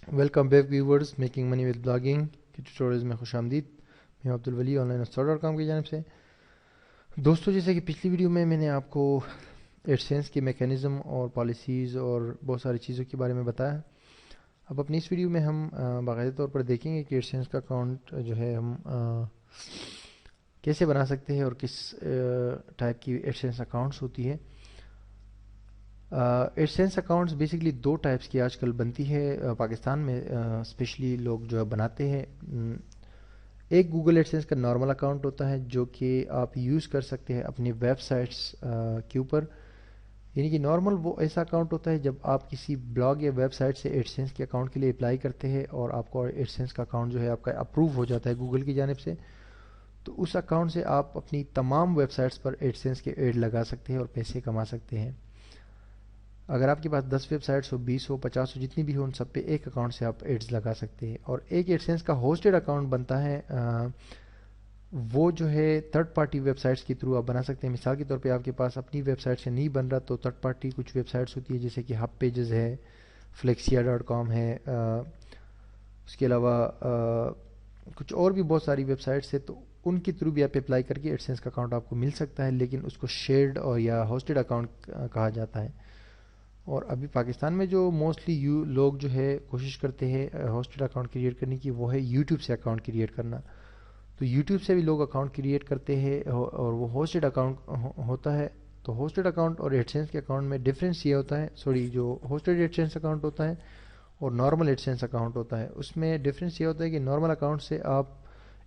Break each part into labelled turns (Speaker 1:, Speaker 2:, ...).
Speaker 1: Welcome back viewers making money with blogging کی tutorials میں خوش آمدید. میں عبدالولی آن لائن اسٹار.com کی جانب سے. دوستوں, جیسے کہ پچھلی ویڈیو میں نے آپ کو ایڈسینس کی میکینزم اور پالیسیز اور بہت ساری چیزوں کے بارے میں بتایا. اب اپنی اس ویڈیو میں ہم باقاعدہ طور پر دیکھیں گے کہ ایڈسینس کا اکاؤنٹ جو ہے ہم کیسے بنا سکتے ہیں اور کس ٹائپ کی ایڈسینس اکاؤنٹس ہوتی ہے. ایڈسینس اکاؤنٹس بیسکلی دو ٹائپس کی آج کل بنتی ہے پاکستان میں, اسپیشلی لوگ جو ہے بناتے ہیں. ایک گوگل ایڈسینس کا نارمل اکاؤنٹ ہوتا ہے جو کہ آپ یوز کر سکتے ہیں اپنی ویب سائٹس کے اوپر. یعنی کہ نارمل وہ ایسا اکاؤنٹ ہوتا ہے جب آپ کسی بلاگ یا ویب سائٹ سے ایڈسینس کے اکاؤنٹ کے لیے اپلائی کرتے ہیں اور آپ کو ایڈسینس کا اکاؤنٹ جو ہے آپ کا اپروو ہو جاتا ہے گوگل کی جانب سے, تو اس اکاؤنٹ سے آپ اپنی تمام ویب سائٹس پر ایڈسینس کے ایڈ لگا سکتے ہیں اور پیسے کما سکتے ہیں. اگر آپ کے پاس 10 ویب سائٹس ہو, 20 ہو, 50 ہو, جتنی بھی ہو, ان سب پہ ایک اکاؤنٹ سے آپ ایڈز لگا سکتے ہیں. اور ایک ایڈسینس کا ہوسٹڈ اکاؤنٹ بنتا ہے, وہ جو ہے تھرڈ پارٹی ویب سائٹس کے تھرو آپ بنا سکتے ہیں. مثال کے طور پہ آپ کے پاس اپنی ویب سائٹ سے نہیں بن رہا تو تھرڈ پارٹی کچھ ویب سائٹس ہوتی ہے جیسے کہ ہب پیجز ہے, flexia.com ہے, اس کے علاوہ کچھ اور بھی بہت ساری ویب سائٹس ہے, تو ان کے تھرو بھی آپ اپلائی کر کے ایڈسینس کا اکاؤنٹ آپ کو مل سکتا ہے, لیکن اس کو شیئرڈ اور یا ہوسٹڈ اکاؤنٹ کہا جاتا ہے. اور ابھی پاکستان میں جو موسٹلی لوگ جو ہے کوشش کرتے ہیں ہوسٹڈ اکاؤنٹ کریٹ کرنے کی, وہ ہے یوٹیوب سے اکاؤنٹ کریٹ کرنا. تو یوٹیوب سے بھی لوگ اکاؤنٹ کریٹ کرتے ہیں اور وہ ہوسٹڈ اکاؤنٹ ہوتا ہے. تو ہوسٹڈ اکاؤنٹ اور ایڈسینس کے اکاؤنٹ میں ڈفرینس یہ ہوتا ہے, جو ہوسٹڈ ایڈسینس اکاؤنٹ ہوتا ہے اور نارمل ایڈسینس اکاؤنٹ ہوتا ہے, اس میں ڈفرینس یہ ہوتا ہے کہ نارمل اکاؤنٹ سے آپ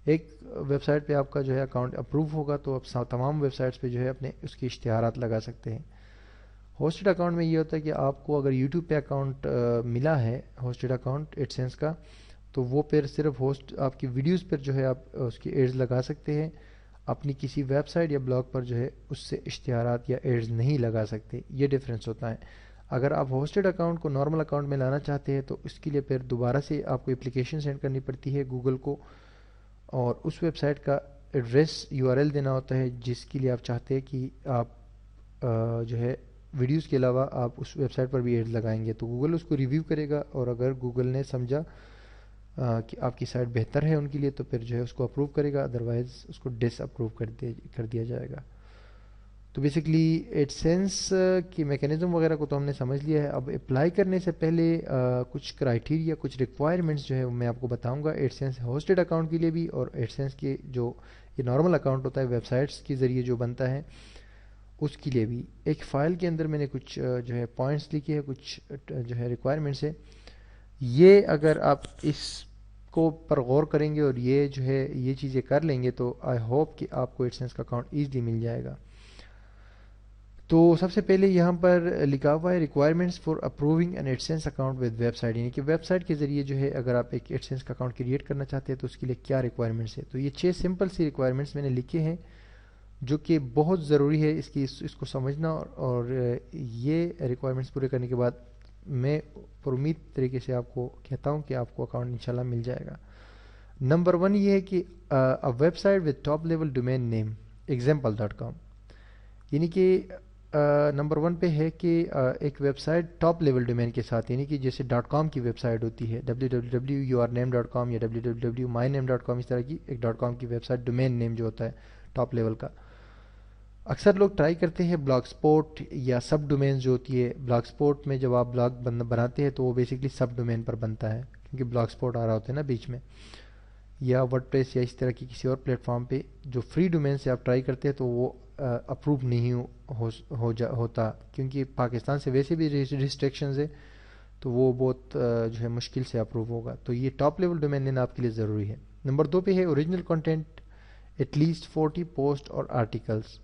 Speaker 1: ایک ویب سائٹ پہ آپ کا جو ہے اکاؤنٹ اپروو ہوگا تو آپ تمام ویب سائٹس پہ جو ہے اپنے اس کے اشتہارات لگا سکتے ہیں. ہوسٹڈ اکاؤنٹ میں یہ ہوتا ہے کہ آپ کو اگر یوٹیوب پہ اکاؤنٹ ملا ہے ہوسٹڈ اکاؤنٹ ایڈسینس کا, تو وہ پھر صرف ہوسٹ آپ کی ویڈیوز پر جو ہے آپ اس کی ایڈز لگا سکتے ہیں. اپنی کسی ویب سائٹ یا بلاگ پر جو ہے اس سے اشتہارات یا ایڈز نہیں لگا سکتے. یہ ڈفرینس ہوتا ہے. اگر آپ ہوسٹڈ اکاؤنٹ کو نارمل اکاؤنٹ میں لانا چاہتے ہیں تو اس کے لیے پھر دوبارہ سے آپ کو اپلیکیشن سینڈ کرنی پڑتی ہے گوگل کو, اور اس ویب سائٹ کا ایڈریس URL دینا ہوتا ہے جس کے لیے آپ چاہتے ہیں کہ آپ جو ہے ویڈیوز کے علاوہ آپ اس ویب سائٹ پر بھی ایڈ لگائیں گے. تو گوگل اس کو ریویو کرے گا, اور اگر گوگل نے سمجھا کہ آپ کی سائٹ بہتر ہے ان کے لیے تو پھر جو ہے اس کو اپروو کرے گا, ادروائز اس کو ڈس اپروو کر دیا جائے گا. تو بیسکلی ایڈسینس کی میکینزم وغیرہ کو تو ہم نے سمجھ لیا ہے. اب اپلائی کرنے سے پہلے کچھ کرائٹیریا, کچھ ریکوائرمنٹس جو ہے میں آپ کو بتاؤں گا ایڈسینس ہوسٹڈ اکاؤنٹ کے لیے بھی, اور ایڈسینس کے جو یہ نارمل اکاؤنٹ ہوتا ہے ویب سائٹس کے ذریعے جو بنتا ہے اس کے لیے بھی. ایک فائل کے اندر میں نے کچھ جو ہے پوائنٹس لکھے ہیں, کچھ جو ہے ریکوائرمنٹس ہے. یہ اگر آپ اس کو پر غور کریں گے اور یہ جو ہے یہ چیزیں کر لیں گے تو آئی ہوپ کہ آپ کو ایڈسینس کا اکاؤنٹ ایزلی مل جائے گا. تو سب سے پہلے یہاں پر لکھا ہوا ہے requirements for approving an AdSense account with website, یعنی کہ ویب سائٹ کے ذریعے جو ہے اگر آپ ایک ایڈسینس کا اکاؤنٹ کریٹ کرنا چاہتے ہیں تو اس کے لیے کیا ریکوائرمنٹس ہے. تو یہ 6 سمپل سی ریکوائرمنٹس میں نے لکھے ہیں جو کہ بہت ضروری ہے اس کو سمجھنا, اور یہ ریکوائرمنٹس پورے کرنے کے بعد میں پر امید طریقے سے آپ کو کہتا ہوں کہ آپ کو اکاؤنٹ انشاءاللہ مل جائے گا. نمبر 1 یہ ہے کہ website with top level domain name example.com, یعنی کہ نمبر 1 پہ ہے کہ ایک website top level domain کے ساتھ, یعنی کہ جیسے .com کی ویب سائٹ ہوتی ہے www.yourname.com یا www.myname.com, اس طرح کی ایک .com کی ویب سائٹ ڈومین نیم جو ہوتا ہے ٹاپ لیول کا. اکثر لوگ ٹرائی کرتے ہیں بلاگ سپوٹ یا سب ڈومینز جو ہوتی ہے. بلاگ سپوٹ میں جب آپ بلاگ بناتے ہیں تو وہ بیسکلی سب ڈومین پر بنتا ہے کیونکہ بلاگ سپوٹ آ رہا ہوتا ہے نا بیچ میں, یا ورڈ پریس یا اس طرح کی کسی اور پلیٹ فارم پہ جو فری ڈومین سے آپ ٹرائی کرتے ہیں تو وہ اپروو نہیں ہوتا, کیونکہ پاکستان سے ویسے بھی ریسٹرکشنز ہے تو وہ بہت جو ہے مشکل سے اپروو ہوگا. تو یہ ٹاپ لیول ڈومین نیم آپ کے لیے ضروری ہے. نمبر 2 پہ ہے original content at least 40 post اور آرٹیکلس.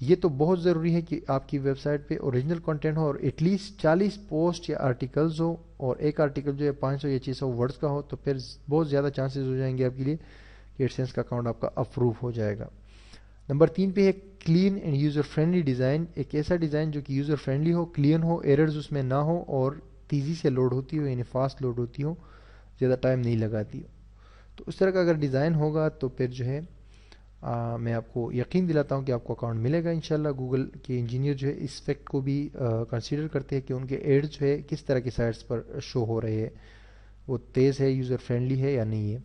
Speaker 1: یہ تو بہت ضروری ہے کہ آپ کی ویب سائٹ پہ اوریجنل کنٹینٹ ہو اور ایٹ لیسٹ 40 پوسٹ یا آرٹیکلز ہو, اور ایک آرٹیکل جو ہے 500 یا 600 ورڈز کا ہو, تو پھر بہت زیادہ چانسز ہو جائیں گے آپ کے لیے کہ ایڈسینس کا اکاؤنٹ آپ کا اپروو ہو جائے گا. نمبر 3 پہ ہے clean and user friendly design, ایک ایسا ڈیزائن جو کہ یوزر فرینڈلی ہو, کلین ہو, ایررز اس میں نہ ہو اور تیزی سے لوڈ ہوتی ہو, یعنی فاسٹ لوڈ ہوتی ہو, زیادہ ٹائم نہیں لگاتی ہو. تو اس طرح کا اگر ڈیزائن ہوگا تو پھر جو ہے میں آپ کو یقین دلاتا ہوں کہ آپ کو اکاؤنٹ ملے گا انشاءاللہ. گوگل کے انجینئر جو ہے اس فیکٹ کو بھی کنسیڈر کرتے ہیں کہ ان کے ایڈ جو ہے کس طرح کی سائٹس پر شو ہو رہے ہیں, وہ تیز ہے، یوزر فرینڈلی ہے یا نہیں ہے.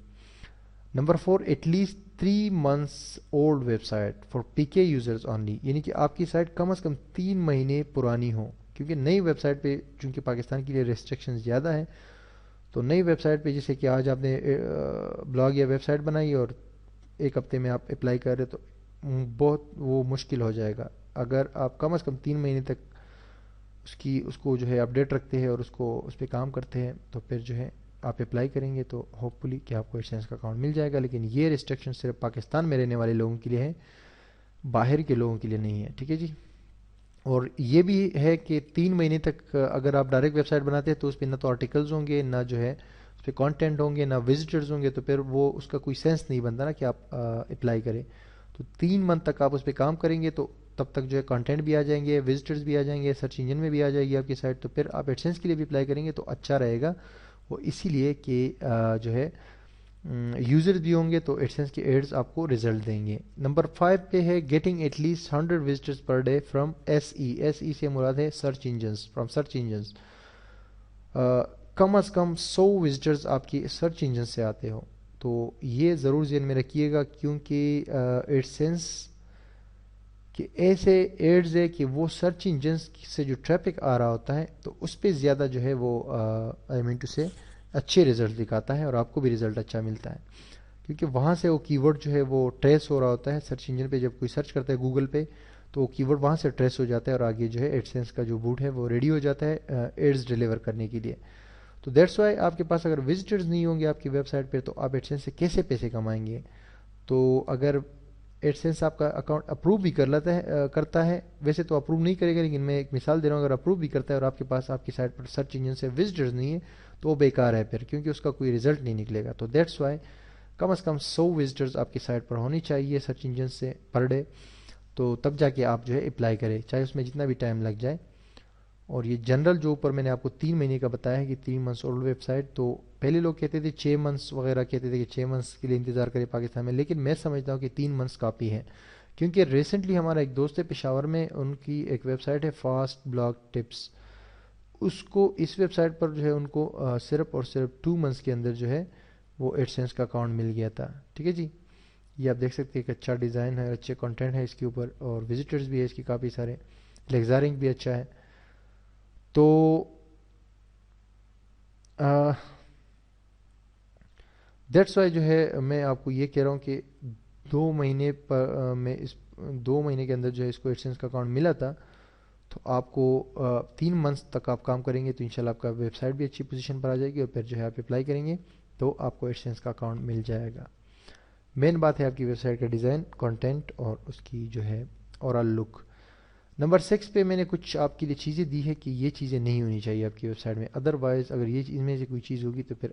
Speaker 1: Number 4، at least 3 months old website for P K users only, یعنی کہ آپ کی سائٹ کم از کم 3 مہینے پرانی ہو، کیونکہ نئی ویب سائٹ پہ چونکہ پاکستان کے لیے ریسٹرکشن زیادہ ہیں، تو نئی ویب سائٹ پہ جیسے کہ آج آپ نے بلاگ یا ویب سائٹ بنائی اور ایک ہفتے میں آپ اپلائی کر رہے تو بہت وہ مشکل ہو جائے گا. اگر آپ کم از کم 3 مہینے تک اس کو جو ہے اپڈیٹ رکھتے ہیں اور اس پہ کام کرتے ہیں تو پھر جو ہے آپ اپلائی کریں گے تو ہوپ فلی کہ آپ کو ایڈسینس کا اکاؤنٹ مل جائے گا. لیکن یہ ریسٹرکشن صرف پاکستان میں رہنے والے لوگوں کے لیے ہے، باہر کے لوگوں کے لیے نہیں ہے. ٹھیک ہے جی. اور یہ بھی ہے کہ 3 مہینے تک اگر آپ ڈائریکٹ ویب سائٹ بناتے ہیں تو اس پہ نہ تو آرٹیکلز ہوں گے، نہ جو ہے اس پہ کانٹینٹ ہوں گے، نہ وزٹرز ہوں گے، تو پھر وہ اس کا کوئی سینس نہیں بنتا نا کہ آپ اپلائی کریں. تو 3 منتھ تک آپ اس پہ کام کریں گے تو تب تک جو ہے کانٹینٹ بھی آ جائیں گے، وزٹرز بھی آ جائیں گے، سرچ انجن میں بھی آ جائے گی آپ کی سائٹ، تو پھر آپ ایڈسینس کے لیے بھی اپلائی کریں گے تو اچھا رہے گا. وہ اسی لیے کہ جو ہے یوزر بھی ہوں گے تو ایڈسینس کے ایڈز آپ کو رزلٹ دیں گے. نمبر 5 پہ ہے getting at least 100 visitors per day from S E سے مراد ہے search engines, from search engines. کم از کم 100 وزٹرز آپ کی سرچ انجن سے آتے ہو. تو یہ ضرور ذہن میں رکھیے گا کیونکہ ایڈسینس کہ ایسے ایڈز ہے کہ وہ سرچ انجنس سے جو ٹریفک آ رہا ہوتا ہے تو اس پہ زیادہ جو ہے وہ آئی مین ٹو سے اچھے رزلٹ دکھاتا ہے اور آپ کو بھی رزلٹ اچھا ملتا ہے، کیونکہ وہاں سے وہ کی ورڈ جو ہے وہ ٹریس ہو رہا ہوتا ہے. سرچ انجن پہ جب کوئی سرچ کرتا ہے گوگل پہ تو وہ کی ورڈ وہاں سے ٹریس ہو جاتا ہے اور آگے جو ہے ایڈسینس کا جو بوٹ ہے وہ ریڈی ہو جاتا ہے ایڈز ڈیلیور کرنے کے لیے. تو دیٹس وائی آپ کے پاس اگر وزٹرز نہیں ہوں گے آپ کی ویب سائٹ پہ تو آپ ایڈسینس سے کیسے پیسے کمائیں گے. تو اگر ایڈسینس آپ کا اکاؤنٹ اپروو بھی کرتا ہے، ویسے تو اپروو نہیں کرے گا لیکن میں ایک مثال دے رہا ہوں، اگر اپروو بھی کرتا ہے اور آپ کے پاس آپ کی سائٹ پر سرچ انجن سے وزٹرز نہیں ہے تو وہ بیکار ہے پھر، کیونکہ اس کا کوئی رزلٹ نہیں نکلے گا. تو دیٹس وائی کم از کم 100 وزٹرز آپ کی سائٹ پر ہونی چاہیے سرچ انجن سے پر ڈے، تو تب جا کے آپ جو ہے اپلائی کریں، چاہے اس میں جتنا بھی ٹائم لگ جائے. اور یہ جنرل جو اوپر میں نے آپ کو 3 مہینے کا بتایا ہے کہ 3 منتھس اولڈ ویب سائٹ، تو پہلے لوگ کہتے تھے 6 منتھس وغیرہ کہتے تھے کہ 6 منتھس کے لیے انتظار کرے پاکستان میں، لیکن میں سمجھتا ہوں کہ 3 منتھس کافی ہے. کیونکہ ریسنٹلی ہمارا ایک دوست ہے پشاور میں، ان کی ایک ویب سائٹ ہے فاسٹ بلاگ ٹپس، اس ویب سائٹ پر جو ہے ان کو صرف اور صرف 2 منتھس کے اندر جو ہے وہ ایڈسینس کا اکاؤنٹ مل گیا تھا. ٹھیک ہے جی. یہ آپ دیکھ سکتے ہیں کہ اچھا ڈیزائن ہے، اچھے کنٹینٹ ہے اس کے اوپر، اور وزٹرز بھی ہے اس کی کافی سارے، لیگزارنگ بھی اچھا ہے. تو دیٹس وائی جو ہے میں آپ کو یہ کہہ رہا ہوں کہ 2 مہینے میں 2 مہینے کے اندر جو ہے اس کو ایڈسینس کا اکاؤنٹ ملا تھا. تو آپ کو 3 منتھس تک آپ کام کریں گے تو انشاءاللہ آپ کا ویب سائٹ بھی اچھی پوزیشن پر آ جائے گی اور پھر جو ہے آپ اپلائی کریں گے تو آپ کو ایڈسینس کا اکاؤنٹ مل جائے گا. مین بات ہے آپ کی ویب سائٹ کا ڈیزائن، کنٹینٹ اور اس کی جو ہے اوورال لک. نمبر 6 پہ میں نے کچھ آپ کے لیے چیزیں دی ہے کہ یہ چیزیں نہیں ہونی چاہیے آپ کی ویب سائٹ میں، ادروائز اگر یہ ان میں سے کوئی چیز ہوگی تو پھر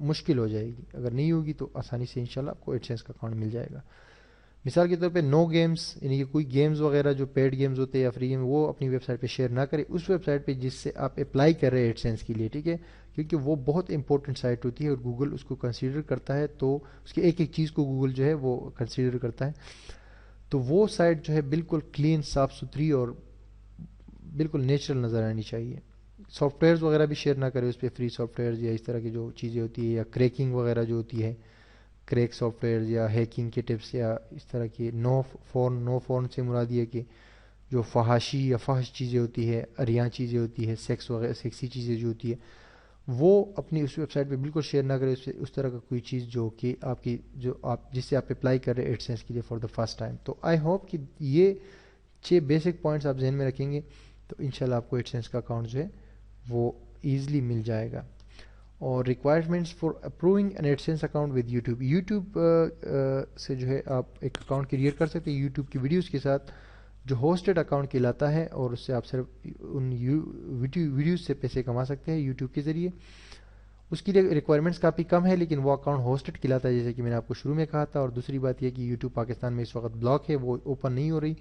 Speaker 1: مشکل ہو جائے گی، اگر نہیں ہوگی تو آسانی سے انشاءاللہ آپ کو ایڈسینس کا اکاؤنٹ مل جائے گا. مثال کے طور پہ نو گیمز، یعنی کہ کوئی گیمز وغیرہ جو پیڈ گیمز ہوتے ہیں یا فری گیم وہ اپنی ویب سائٹ پہ شیئر نہ کرے اس ویب سائٹ پہ جس سے آپ اپلائی کر رہے ہیں ایڈسینس کے لیے. ٹھیک ہے. کیونکہ وہ بہت امپورٹنٹ سائٹ ہوتی ہے اور گوگل اس کو کنسیڈر کرتا ہے، تو اس کی ایک ایک چیز کو گوگل جو ہے وہ کنسیڈر کرتا ہے. تو وہ سائٹ جو ہے بالکل کلین، صاف ستھری اور بالکل نیچرل نظر آنی چاہیے. سافٹ ویئرز وغیرہ بھی شیئر نہ کرے اس پہ، فری سافٹ ویئرز یا اس طرح کی جو چیزیں ہوتی ہے، یا کریکنگ وغیرہ جو ہوتی ہے، کریک سافٹ ویئرز یا ہیکنگ کے ٹپس یا اس طرح کی نو فون سے مراد یہ کہ جو فحاشی یا فحش چیزیں ہوتی ہے، اریاں چیزیں ہوتی ہے، سیکس وغیرہ سیکسی چیزیں جو ہوتی ہے وہ اپنی اس ویب سائٹ پہ بالکل شیئر نہ کرے اس طرح کا کوئی چیز جو کہ جس سے آپ اپلائی کر رہے ہیں ایڈسینس کے لیے فار دا فرسٹ ٹائم. تو آئی ہوپ کہ یہ 6 بیسک پوائنٹس آپ ذہن میں رکھیں گے تو انشاءاللہ آپ کو ایڈسینس کا اکاؤنٹ جو ہے وہ ایزلی مل جائے گا. اور requirements for approving an AdSense account with YouTube سے جو ہے آپ ایک اکاؤنٹ کریٹ کر سکتے ہیں یوٹیوب کی ویڈیوز کے ساتھ جو ہوسٹڈ اکاؤنٹ کہلاتا ہے، اور اس سے آپ صرف ان ویڈیوز سے پیسے کما سکتے ہیں یوٹیوب کے ذریعے. اس کے لیے ریکوائرمنٹس کافی کم ہے لیکن وہ اکاؤنٹ ہوسٹڈ کہلاتا ہے جیسے کہ میں نے آپ کو شروع میں کہا تھا. اور دوسری بات یہ کہ یوٹیوب پاکستان میں اس وقت بلاک ہے، وہ اوپن نہیں ہو رہی،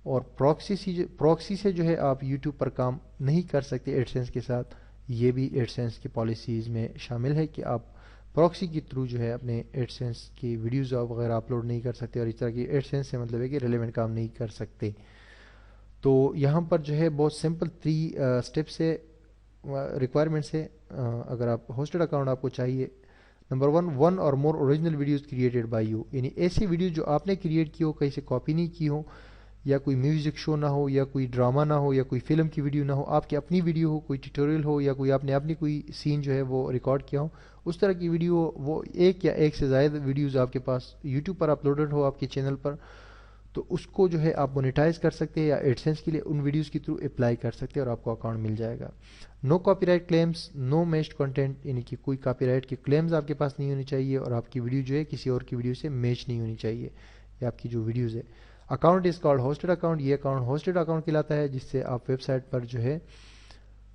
Speaker 1: اور پراکسی سے جو ہے آپ یوٹیوب پر کام نہیں کر سکتے ایڈسینس کے ساتھ. یہ بھی ایڈسینس کی پالیسیز میں شامل ہے کہ آپ پراکسی کے تھرو جو ہے اپنے ایڈسینس کی ویڈیوز وغیرہ اپلوڈ نہیں کر سکتے، اور اس طرح کی ایڈسینس سے مطلب ہے کہ ریلیونٹ کام نہیں کر سکتے. تو یہاں پر جو ہے بہت سمپل 3 اسٹیپس ہے. ریکوائرمنٹس ہے اگر آپ ہوسٹڈ اکاؤنٹ آپ کو چاہیے. نمبر 1 اور more original videos created by you, یعنی ایسی ویڈیو جو آپ نے کریٹ کی ہو، کہیں سے کاپی نہیں کی ہو، یا کوئی میوزک شو نہ ہو، یا کوئی ڈرامہ نہ ہو، یا کوئی فلم کی ویڈیو نہ ہو، آپ کی اپنی ویڈیو ہو، کوئی ٹیوٹوریل ہو، یا کوئی آپ نے اپنی کوئی سین جو ہے وہ ریکارڈ کیا ہو، اس طرح کی ویڈیو، وہ ایک یا ایک سے زائد ویڈیوز آپ کے پاس یوٹیوب پر اپلوڈڈ ہو آپ کے چینل پر، تو اس کو جو ہے آپ مونیٹائز کر سکتے ہیں یا ایڈسنس کے لیے ان ویڈیوز کے تھرو اپلائی کر سکتے ہیں اور آپ کو اکاؤنٹ مل جائے گا. نو کاپی رائٹ کلیمز، نو میچڈ کنٹینٹ، یعنی کہ کوئی کاپی رائٹ کے کلیمز آپ کے پاس نہیں ہونی چاہیے، اور آپ کی ویڈیو جو ہے کسی اور کی ویڈیو سے میچ نہیں ہونی چاہیے، یہ آپ کی جو ویڈیوز ہے. Account is called hosted account, یہ اکاؤنٹ ہوسٹڈ اکاؤنٹ کہلاتا ہے، جس سے آپ ویب سائٹ پر جو ہے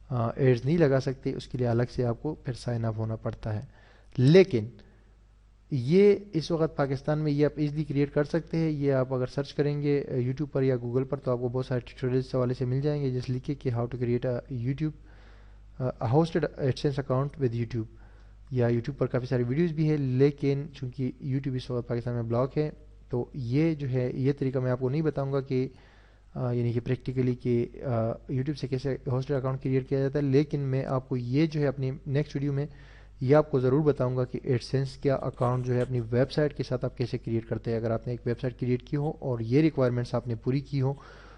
Speaker 1: ایڈز نہیں لگا سکتے، اس کے لیے الگ سے آپ کو پھر سائن اپ ہونا پڑتا ہے. لیکن یہ اس وقت پاکستان میں یہ آپ ایزلی کریٹ کر سکتے ہیں. یہ آپ اگر سرچ کریں گے یوٹیوب پر یا گوگل پر تو آپ کو بہت سارے ٹیوٹوریلز حوالے سے مل جائیں گے، جس لکھے کہ how to create YouTube hosted AdSense account with YouTube, یا یوٹیوب پر کافی ساری ویڈیوز بھی ہے. لیکن چونکہ یوٹیوب اس وقت پاکستان میں بلاک ہے، تو یہ جو ہے یہ طریقہ میں آپ کو نہیں بتاؤں گا کہ یعنی کہ پریکٹیکلی کہ یوٹیوب سے کیسے ہوسٹڈ اکاؤنٹ کریٹ کیا جاتا ہے. لیکن میں آپ کو یہ جو ہے اپنی نیکسٹ ویڈیو میں یہ آپ کو ضرور بتاؤں گا کہ ایڈسنس کا اکاؤنٹ جو ہے اپنی ویب سائٹ کے ساتھ آپ کیسے کریٹ کرتے ہیں. اگر آپ نے ایک ویب سائٹ کریٹ کی ہو اور یہ ریکوائرمنٹس آپ نے پوری کی ہو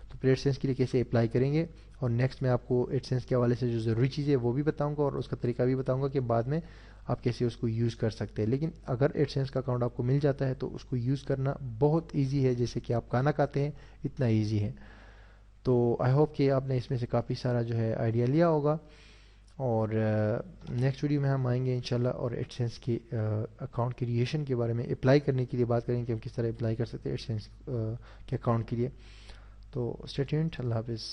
Speaker 1: تو پھر ایڈسنس کے لیے کیسے اپلائی کریں گے. اور نیکسٹ میں آپ کو ایڈسنس کے حوالے سے جو ضروری چیزیں وہ بھی بتاؤں گا، اور اس کا طریقہ بھی بتاؤں گا کہ بعد میں آپ کیسے اس کو یوز کر سکتے ہیں. لیکن اگر ایڈسنس کا اکاؤنٹ آپ کو مل جاتا ہے تو اس کو یوز کرنا بہت ایزی ہے، جیسے کہ آپ کھانا کھاتے ہیں اتنا ایزی ہے. تو آئی ہوپ کہ آپ نے اس میں سے کافی سارا جو ہے آئیڈیا لیا ہوگا، اور نیکسٹ ویڈیو میں ہم آئیں گے انشاءاللہ اور ایڈسنس کی اکاؤنٹ کریشن کے بارے میں اپلائی کرنے کے لیے بات کریں کہ ہم کس طرح اپلائی کر سکتے ہیں ایڈسنس کے اکاؤنٹ کے لیے. تو اسٹے ٹیونڈ، اللہ حافظ.